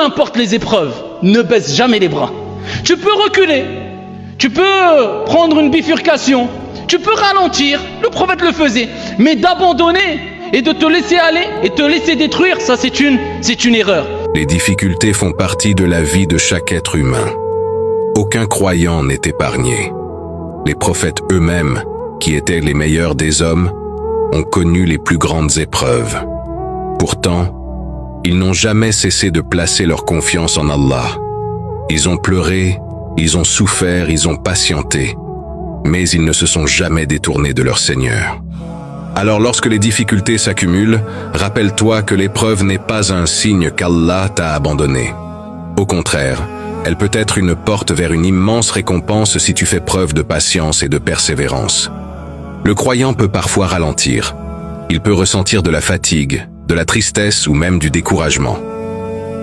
importe les épreuves, ne baisse jamais les bras. Tu peux reculer, tu peux prendre une bifurcation, tu peux ralentir, le prophète le faisait, mais d'abandonner et de te laisser aller et te laisser détruire, ça c'est une erreur. Les difficultés font partie de la vie de chaque être humain. Aucun croyant n'est épargné. Les prophètes eux-mêmes, qui étaient les meilleurs des hommes, ont connu les plus grandes épreuves. Pourtant, ils n'ont jamais cessé de placer leur confiance en Allah. Ils ont pleuré, ils ont souffert, ils ont patienté, mais ils ne se sont jamais détournés de leur Seigneur. Alors lorsque les difficultés s'accumulent, rappelle-toi que l'épreuve n'est pas un signe qu'Allah t'a abandonné. Au contraire, elle peut être une porte vers une immense récompense si tu fais preuve de patience et de persévérance. Le croyant peut parfois ralentir. Il peut ressentir de la fatigue, de la tristesse ou même du découragement.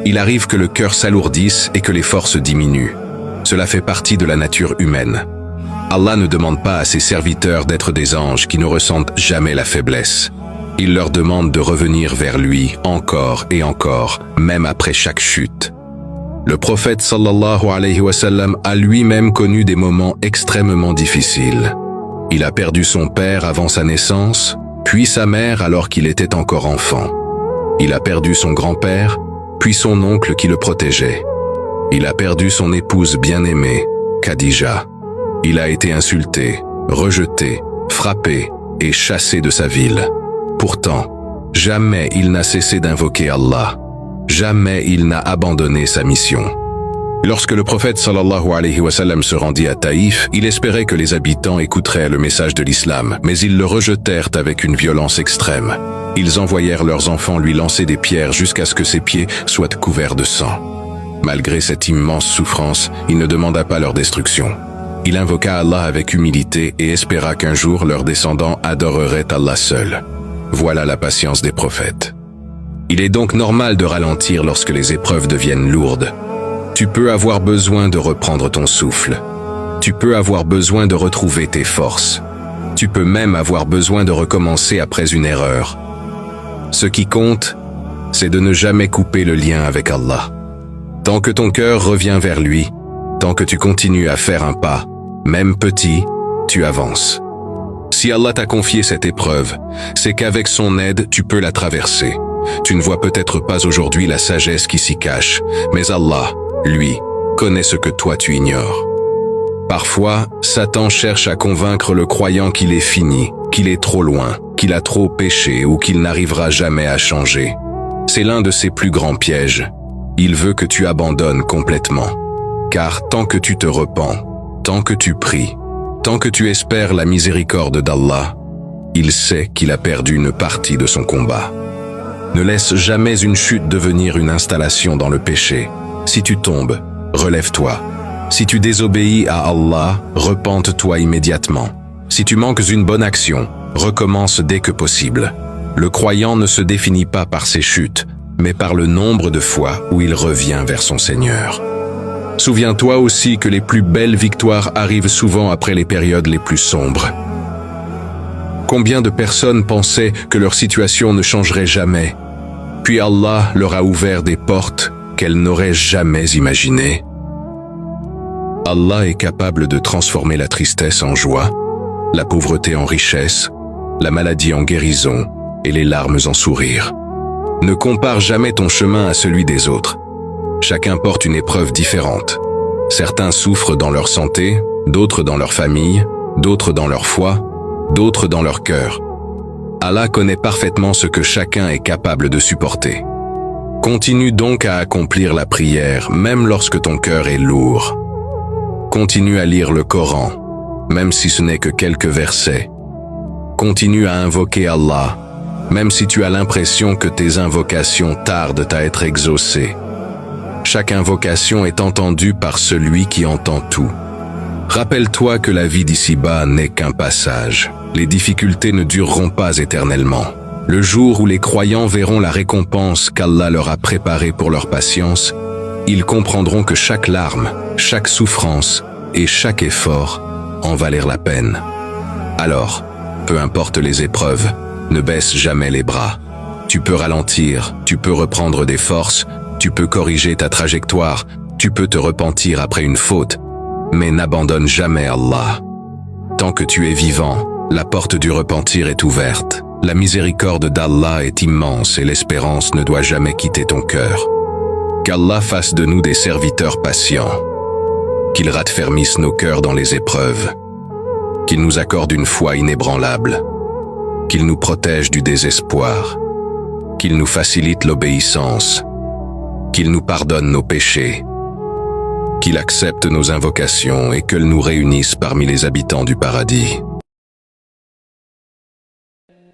Il arrive que le cœur s'alourdisse et que les forces diminuent. Cela fait partie de la nature humaine. Allah ne demande pas à ses serviteurs d'être des anges qui ne ressentent jamais la faiblesse. Il leur demande de revenir vers lui encore et encore, même après chaque chute. Le prophète sallallahu alayhi wa sallam a lui-même connu des moments extrêmement difficiles. Il a perdu son père avant sa naissance, puis sa mère alors qu'il était encore enfant. Il a perdu son grand-père, puis son oncle qui le protégeait. Il a perdu son épouse bien-aimée, Khadija. Il a été insulté, rejeté, frappé et chassé de sa ville. Pourtant, jamais il n'a cessé d'invoquer Allah. Jamais il n'a abandonné sa mission. Lorsque le prophète sallallahu alayhi wa sallam se rendit à Taïf, il espérait que les habitants écouteraient le message de l'islam, mais ils le rejetèrent avec une violence extrême. Ils envoyèrent leurs enfants lui lancer des pierres jusqu'à ce que ses pieds soient couverts de sang. Malgré cette immense souffrance, il ne demanda pas leur destruction. Il invoqua Allah avec humilité et espéra qu'un jour leurs descendants adoreraient Allah seul. Voilà la patience des prophètes. Il est donc normal de ralentir lorsque les épreuves deviennent lourdes. Tu peux avoir besoin de reprendre ton souffle. Tu peux avoir besoin de retrouver tes forces. Tu peux même avoir besoin de recommencer après une erreur. Ce qui compte, c'est de ne jamais couper le lien avec Allah. Tant que ton cœur revient vers lui, tant que tu continues à faire un pas, même petit, tu avances. Si Allah t'a confié cette épreuve, c'est qu'avec son aide, tu peux la traverser. Tu ne vois peut-être pas aujourd'hui la sagesse qui s'y cache, mais Allah, lui, connaît ce que toi tu ignores. Parfois, Satan cherche à convaincre le croyant qu'il est fini, qu'il est trop loin, qu'il a trop péché ou qu'il n'arrivera jamais à changer. C'est l'un de ses plus grands pièges. Il veut que tu abandonnes complètement. Car tant que tu te repens, tant que tu pries, tant que tu espères la miséricorde d'Allah, il sait qu'il a perdu une partie de son combat. Ne laisse jamais une chute devenir une installation dans le péché. Si tu tombes, relève-toi. Si tu désobéis à Allah, repente-toi immédiatement. Si tu manques une bonne action, recommence dès que possible. Le croyant ne se définit pas par ses chutes, mais par le nombre de fois où il revient vers son Seigneur. Souviens-toi aussi que les plus belles victoires arrivent souvent après les périodes les plus sombres. Combien de personnes pensaient que leur situation ne changerait jamais, puis Allah leur a ouvert des portes qu'elles n'auraient jamais imaginées. Allah est capable de transformer la tristesse en joie, la pauvreté en richesse, la maladie en guérison et les larmes en sourire. Ne compare jamais ton chemin à celui des autres. Chacun porte une épreuve différente. Certains souffrent dans leur santé, d'autres dans leur famille, d'autres dans leur foi, d'autres dans leur cœur. Allah connaît parfaitement ce que chacun est capable de supporter. Continue donc à accomplir la prière, même lorsque ton cœur est lourd. Continue à lire le Coran, même si ce n'est que quelques versets. Continue à invoquer Allah, même si tu as l'impression que tes invocations tardent à être exaucées. Chaque invocation est entendue par celui qui entend tout. Rappelle-toi que la vie d'ici-bas n'est qu'un passage. Les difficultés ne dureront pas éternellement. Le jour où les croyants verront la récompense qu'Allah leur a préparée pour leur patience, ils comprendront que chaque larme, chaque souffrance et chaque effort en valèrent la peine. Alors, peu importe les épreuves, ne baisse jamais les bras. Tu peux ralentir, tu peux reprendre des forces, Tu peux corriger ta trajectoire, tu peux te repentir après une faute, mais n'abandonne jamais Allah. Tant que tu es vivant, la porte du repentir est ouverte. La miséricorde d'Allah est immense et l'espérance ne doit jamais quitter ton cœur. Qu'Allah fasse de nous des serviteurs patients. Qu'il raffermisse nos cœurs dans les épreuves. Qu'il nous accorde une foi inébranlable. Qu'il nous protège du désespoir. Qu'il nous facilite l'obéissance. Qu'il nous pardonne nos péchés. Qu'il accepte nos invocations et qu'il nous réunisse parmi les habitants du paradis.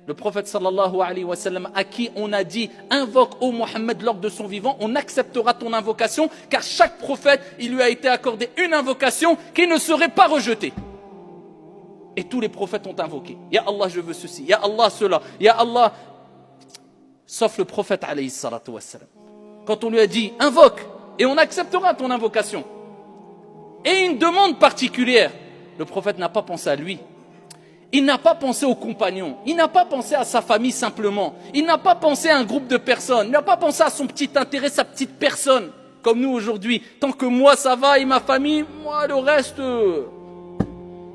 Le prophète sallallahu alayhi wa sallam à qui on a dit invoque ô Mohammed lors de son vivant, on acceptera ton invocation car chaque prophète il lui a été accordé une invocation qui ne serait pas rejetée. Et tous les prophètes ont invoqué. Ya Allah je veux ceci, Ya Allah cela, Ya Allah. Sauf le prophète alayhi salatu wa sallam. Quand on lui a dit invoque et on acceptera ton invocation. Et une demande particulière, le prophète n'a pas pensé à lui. Il n'a pas pensé aux compagnons, il n'a pas pensé à sa famille simplement, il n'a pas pensé à un groupe de personnes, il n'a pas pensé à son petit intérêt, sa petite personne, comme nous aujourd'hui. Tant que moi ça va et ma famille, moi le reste.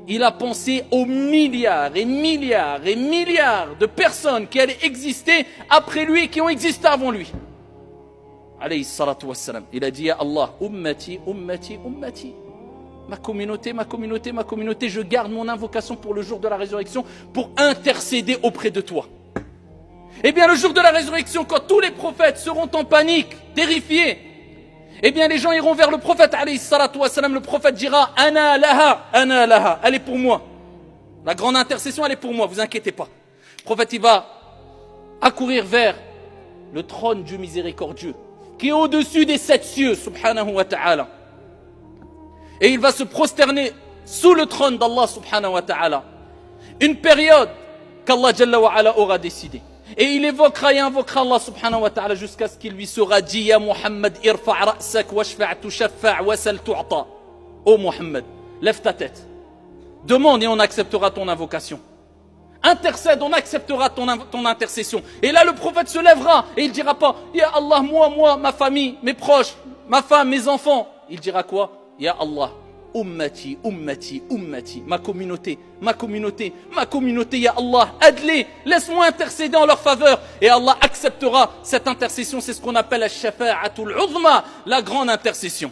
Il a pensé aux milliards et milliards et milliards de personnes qui allaient exister après lui et qui ont existé avant lui. Alayhi salatu wassalam. Il a dit à Allah, ummati, ummati, ummati. Ma communauté, ma communauté, ma communauté, je garde mon invocation pour le jour de la résurrection pour intercéder auprès de toi. Eh bien, le jour de la résurrection, quand tous les prophètes seront en panique, terrifiés, eh bien, les gens iront vers le prophète, alayhi salatu wassalam, le prophète dira, ana laha, elle est pour moi. La grande intercession, elle est pour moi, vous inquiétez pas. Le prophète, il va accourir vers le trône du miséricordieux, qui est au-dessus des 7 cieux, subhanahu wa ta'ala. Et il va se prosterner sous le trône d'Allah subhanahu wa ta'ala. Une période qu'Allah jalla wa ala aura décidé. Et il évoquera et invoquera Allah subhanahu wa ta'ala jusqu'à ce qu'il lui sera dit Ya Muhammad irfa' ra'sak washfa' tushaffa' wasal tu'ta. Oh Muhammad, lève ta tête. Demande et on acceptera ton invocation. Intercède, on acceptera ton intercession. Et là le prophète se lèvera et il dira pas Ya Allah, moi, ma famille, mes proches, ma femme, mes enfants. Il dira quoi? Ya Allah, ummati, ummati, ummati, ma communauté, ma communauté, ma communauté, Ya Allah, aide-les, laisse-moi intercéder en leur faveur. Et Allah acceptera cette intercession, c'est ce qu'on appelle la shafa'atul uzma, la grande intercession.